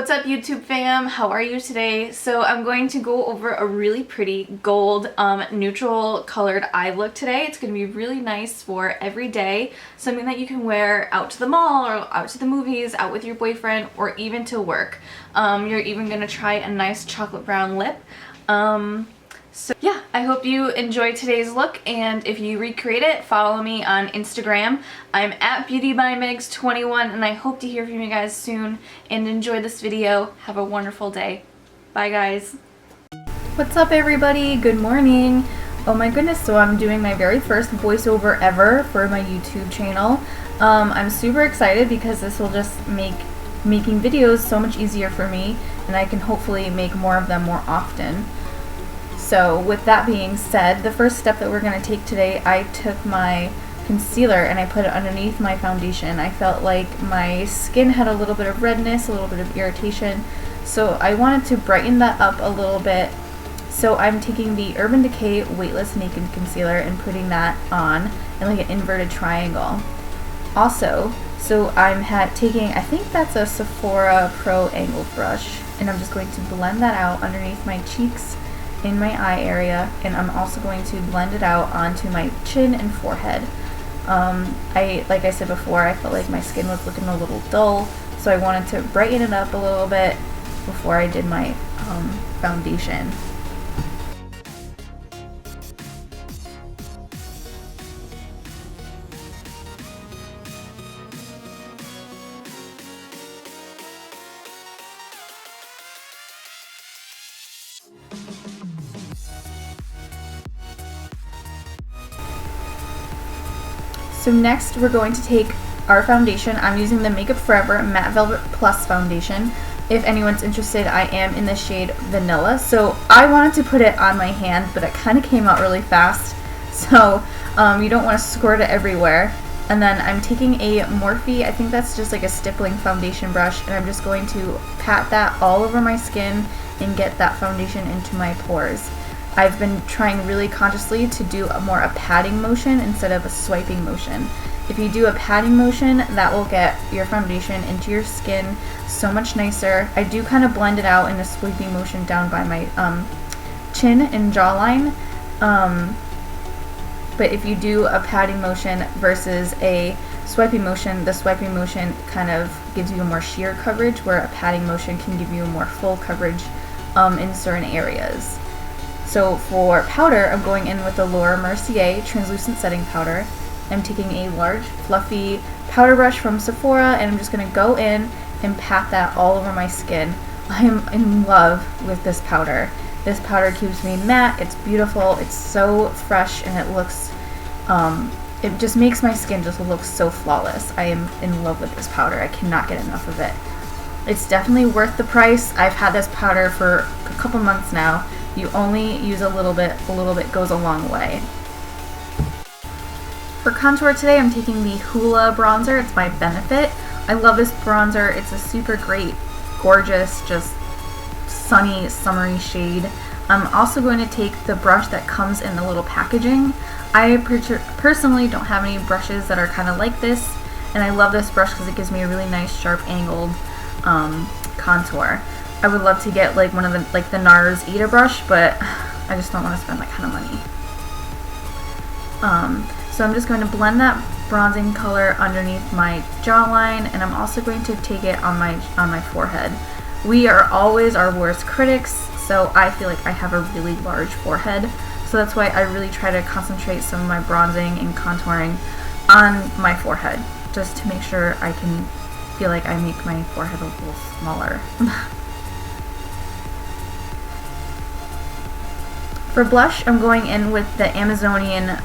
What's up YouTube fam? How are you today? So I'm going to go over a really pretty gold neutral colored eye look today. It's going to be really nice for every day. Something that you can wear out to the mall or out to the movies, out with your boyfriend, or even to work. You're even going to try a nice chocolate brown lip. So yeah, I hope you enjoyed today's look, and if you recreate it, follow me on Instagram. I'm at beautybymegs21, and I hope to hear from you guys soon, and enjoy this video. Have a wonderful day. Bye guys. What's up everybody? Good morning. Oh my goodness, so I'm doing my very first voiceover ever for my YouTube channel. I'm super excited because this will just make making videos so much easier for me, and I can hopefully make more of them more often. So with that being said, the first step that we're going to take today, I took my concealer and I put it underneath my foundation. I felt like my skin had a little bit of redness, a little bit of irritation, so I wanted to brighten that up a little bit. So I'm taking the Urban Decay Weightless Naked Concealer and putting that on in like an inverted triangle. Also, so I'm taking, I think that's a Sephora Pro Angled brush, and I'm just going to blend that out underneath my cheeks in my eye area, and I'm also going to blend it out onto my chin and forehead. Like I said before, I felt like my skin was looking a little dull, so I wanted to brighten it up a little bit before I did my foundation. So next we're going to take our foundation. I'm using the Makeup Forever Matte Velvet Plus foundation. If anyone's interested, I am in the shade Vanilla. So I wanted to put it on my hand, but it kind of came out really fast. So you don't want to squirt it everywhere. And then I'm taking a Morphe, I think that's just like a stippling foundation brush, and I'm just going to pat that all over my skin and get that foundation into my pores. I've been trying really consciously to do a patting motion instead of a swiping motion. If you do a patting motion, that will get your foundation into your skin so much nicer. I do kind of blend it out in a sweeping motion down by my chin and jawline. But if you do a patting motion versus a swiping motion, the swiping motion kind of gives you a more sheer coverage, where a patting motion can give you a more full coverage in certain areas. So for powder, I'm going in with the Mercier Translucent Setting Powder. I'm taking a large, fluffy powder brush from Sephora, and I'm just going to go in and pat that all over my skin. I am in love with this powder. This powder keeps me matte, it's beautiful, it's so fresh, and it looks, it just makes my skin just look so flawless. I am in love with this powder. I cannot get enough of it. It's definitely worth the price. I've had this powder for a couple months now. You only use a little bit goes a long way. For contour today, I'm taking the Hoola bronzer. It's by Benefit. I love this bronzer. It's a super great, gorgeous, just sunny, summery shade. I'm also going to take the brush that comes in the little packaging. I personally don't have any brushes that are kind of like this, and I love this brush because it gives me a really nice, sharp, angled contour. I would love to get like one of the NARS Ita brush, but I just don't want to spend that kind of money. So I'm just going to blend that bronzing color underneath my jawline, and I'm also going to take it on my forehead. We are always our worst critics, so I feel like I have a really large forehead, so that's why I really try to concentrate some of my bronzing and contouring on my forehead, just to make sure I can feel like I make my forehead a little smaller. For blush, I'm going in with the Amazonian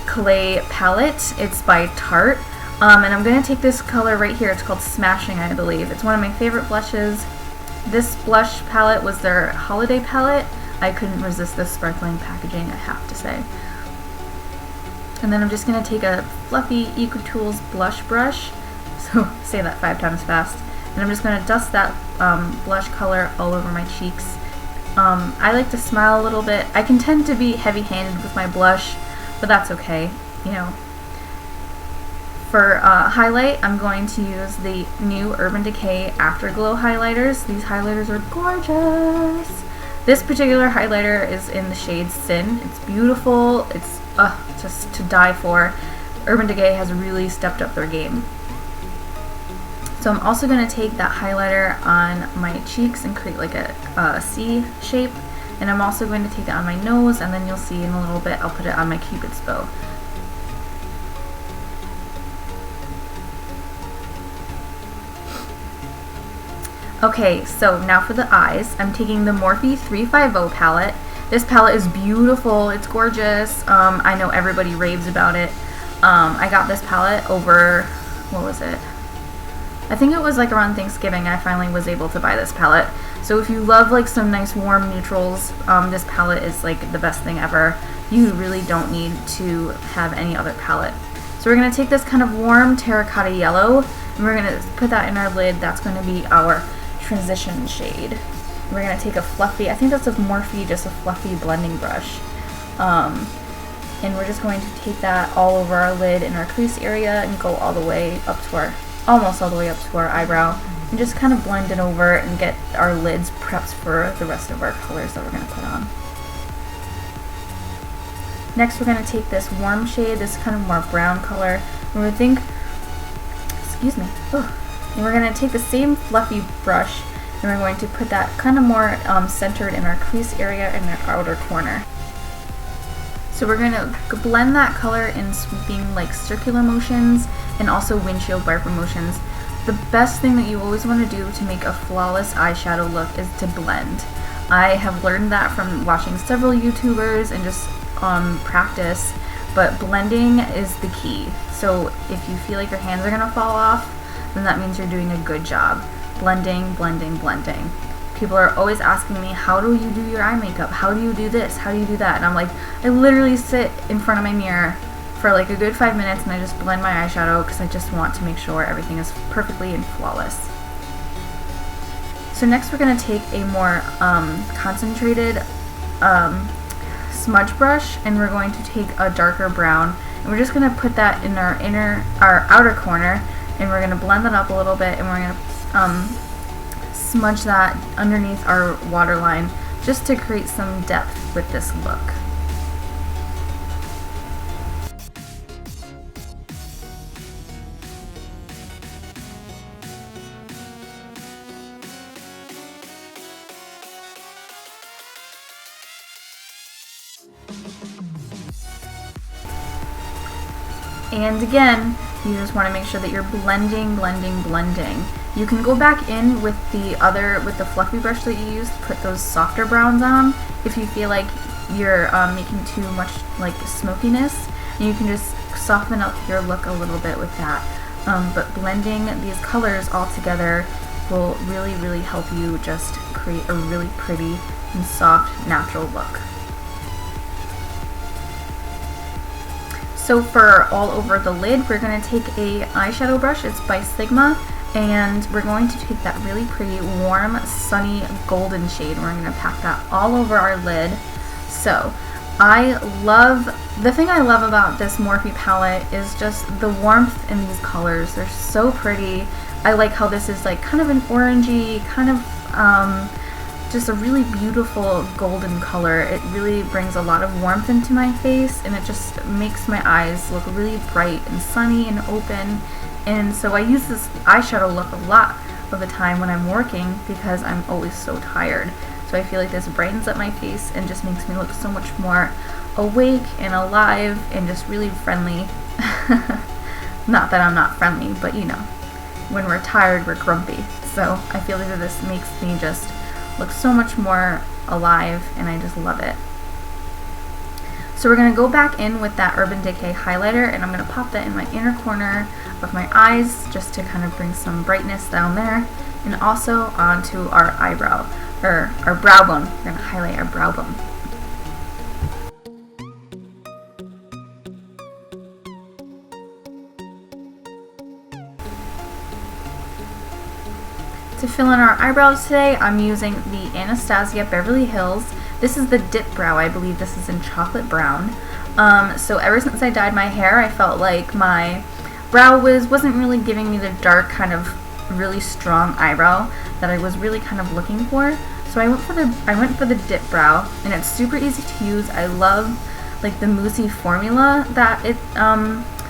Clay palette. It's by Tarte. And I'm going to take this color right here. It's called Smashing, I believe. It's one of my favorite blushes. This blush palette was their holiday palette. I couldn't resist the sparkling packaging, I have to say. And then I'm just going to take a fluffy EcoTools blush brush. So say that 5 times fast. And I'm just going to dust that blush color all over my cheeks. I like to smile a little bit. I can tend to be heavy-handed with my blush, but that's okay, you know. For highlight, I'm going to use the new Urban Decay Afterglow highlighters. These highlighters are gorgeous. This particular highlighter is in the shade Sin. It's beautiful. It's just to die for. Urban Decay has really stepped up their game. So I'm also going to take that highlighter on my cheeks and create like a C shape. And I'm also going to take it on my nose, and then you'll see in a little bit I'll put it on my Cupid's bow. Okay, so now for the eyes, I'm taking the Morphe 350 palette. This palette is beautiful, it's gorgeous. I know everybody raves about it. I got this palette over, what was it? I think it was like around Thanksgiving I finally was able to buy this palette. So if you love like some nice warm neutrals, this palette is like the best thing ever. You really don't need to have any other palette. So we're going to take this kind of warm terracotta yellow, and we're going to put that in our lid. That's going to be our transition shade. We're going to take a fluffy, I think that's a Morphe, just a fluffy blending brush. And we're just going to take that all over our lid in our crease area and go all the way up to our, almost all the way up to our eyebrow, and just kind of blend it over and get our lids prepped for the rest of our colors that we're going to put on. Next we're going to take this warm shade, this kind of more brown color, and we think, excuse me, and we're going to take the same fluffy brush, and we're going to put that kind of more centered in our crease area and our outer corner. So we're going to blend that color in sweeping like circular motions and also windshield wiper motions. The best thing that you always want to do to make a flawless eyeshadow look is to blend. I have learned that from watching several YouTubers and just practice, but blending is the key. So if you feel like your hands are going to fall off, then that means you're doing a good job. Blending, blending, blending. People are always asking me, how do you do your eye makeup? How do you do this? How do you do that? And I'm like, I literally sit in front of my mirror for like a good 5 minutes and I just blend my eyeshadow because I just want to make sure everything is perfectly and flawless. So next we're going to take a more concentrated smudge brush, and we're going to take a darker brown, and we're just going to put that in our outer corner, and we're going to blend that up a little bit, and we're going to smudge that underneath our waterline just to create some depth with this look. And again, you just want to make sure that you're blending, blending, blending. You can go back in with the fluffy brush that you used to put those softer browns on if you feel like you're making too much like smokiness, and you can just soften up your look a little bit with that. But blending these colors all together will really, really help you just create a really pretty and soft, natural look. So for all over the lid, we're going to take a eyeshadow brush. It's by Sigma, and we're going to take that really pretty, warm, sunny, golden shade, and we're going to pack that all over our lid. So the thing I love about this Morphe palette is just the warmth in these colors. They're so pretty. I like how this is like kind of an orangey, kind of just a really beautiful golden color. It really brings a lot of warmth into my face, and it just makes my eyes look really bright and sunny and open. And so I use this eyeshadow look a lot of the time when I'm working because I'm always so tired. So I feel like this brightens up my face and just makes me look so much more awake and alive and just really friendly. Not that I'm not friendly, but you know, when we're tired, we're grumpy. So I feel like this makes me just look so much more alive, and I just love it. So we're going to go back in with that Urban Decay highlighter, and I'm going to pop that in my inner corner of my eyes just to kind of bring some brightness down there, and also onto our eyebrow, or our brow bone. We're going to highlight our brow bone. To fill in our eyebrows today, I'm using the Anastasia Beverly Hills. This is the dip brow. I believe this is in chocolate brown. So ever since I dyed my hair, I felt like my Brow Wiz wasn't really giving me the dark kind of really strong eyebrow that I was really kind of looking for. So I went for the dip brow, and it's super easy to use. I love like the moussey formula that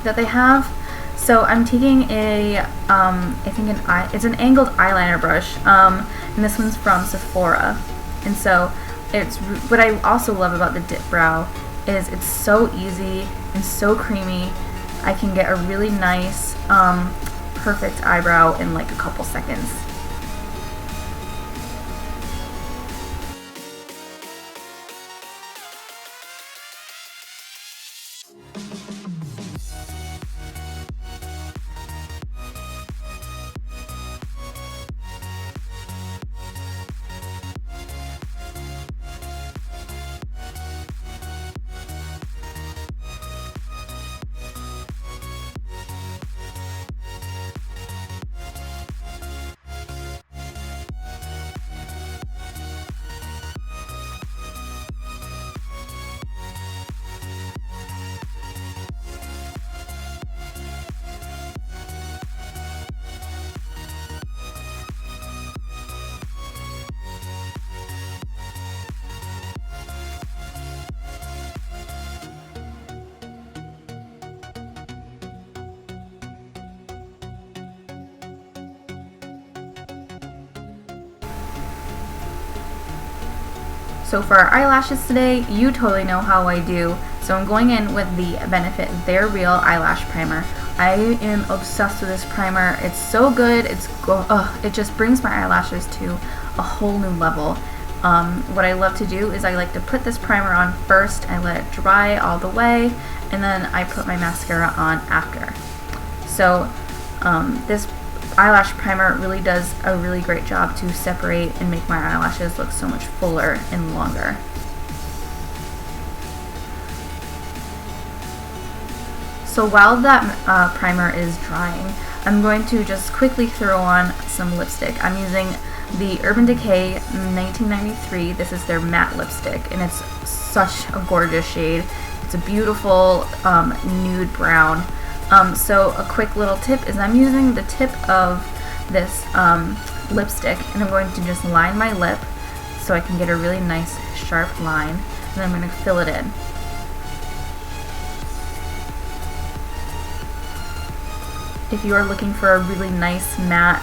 that they have. So I'm taking a I think it's an angled eyeliner brush, and this one's from Sephora. And so it's what I also love about the dip brow is it's so easy and so creamy. I can get a really nice perfect eyebrow in like a couple seconds. So for our eyelashes today, you totally know how I do. So I'm going in with the Benefit They're Real Eyelash Primer. I am obsessed with this primer. It's so good. It just brings my eyelashes to a whole new level. What I love to do is I like to put this primer on first and let it dry all the way, and then I put my mascara on after. So this eyelash primer really does a really great job to separate and make my eyelashes look so much fuller and longer. So while that primer is drying, I'm going to just quickly throw on some lipstick. I'm using the Urban Decay 1993. This is their matte lipstick, and it's such a gorgeous shade. It's a beautiful nude brown. So a quick little tip is I'm using the tip of this lipstick, and I'm going to just line my lip so I can get a really nice sharp line, and I'm going to fill it in. If you are looking for a really nice matte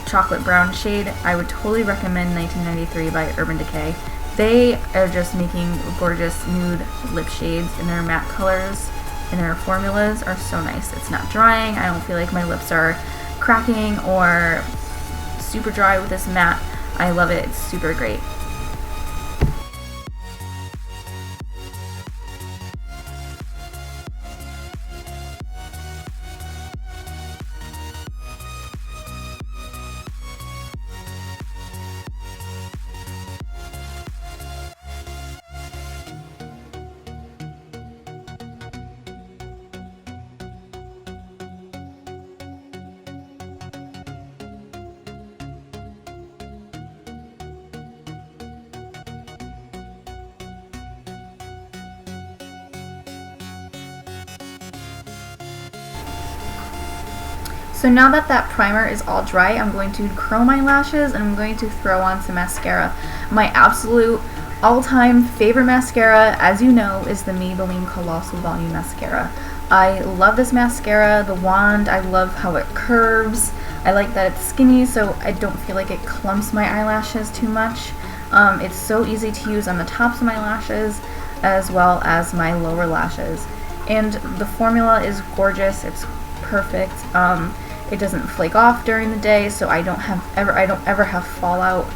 chocolate brown shade, I would totally recommend 1993 by Urban Decay. They are just making gorgeous nude lip shades, and their matte colors and their formulas are so nice. It's not drying. I don't feel like my lips are cracking or super dry with this matte. I love it. It's super great. So now that that primer is all dry, I'm going to curl my lashes and I'm going to throw on some mascara. My absolute all-time favorite mascara, as you know, is the Maybelline Colossal Volume Mascara. I love this mascara, the wand. I love how it curves. I like that it's skinny, so I don't feel like it clumps my eyelashes too much. It's so easy to use on the tops of my lashes as well as my lower lashes. And the formula is gorgeous. It's perfect. It doesn't flake off during the day, so I don't ever have fallout.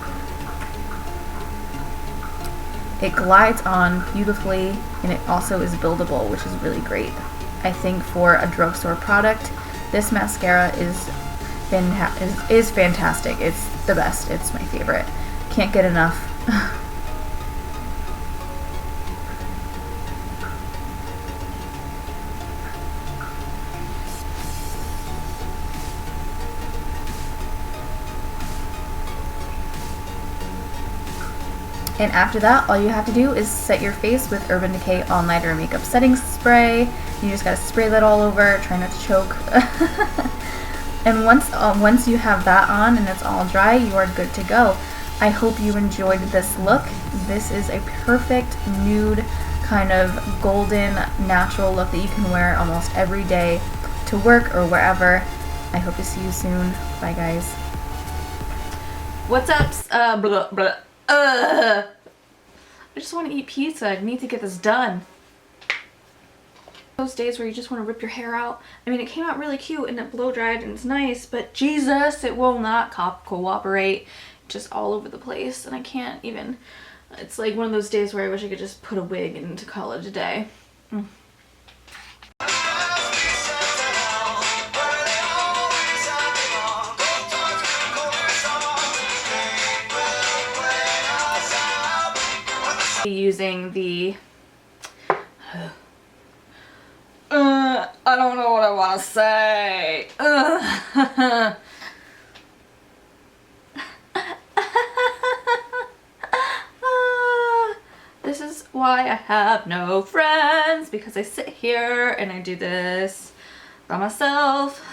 It glides on beautifully, and it also is buildable, which is really great. I think for a drugstore product, this mascara is fantastic. It's the best. It's my favorite. Can't get enough. And after that, all you have to do is set your face with Urban Decay All Nighter Makeup Setting Spray. You just gotta spray that all over, try not to choke. And once you have that on and it's all dry, you are good to go. I hope you enjoyed this look. This is a perfect nude kind of golden natural look that you can wear almost every day to work or wherever. I hope to see you soon. Bye guys. What's up? I just want to eat pizza. I need to get this done. Those days where you just want to rip your hair out. I mean, it came out really cute and it blow dried and it's nice, but Jesus, it will not cooperate. Just all over the place, and I can't even. It's like one of those days where I wish I could just put a wig and call it a day. Using the I don't know what I want to say. This is why I have no friends, because I sit here and I do this by myself.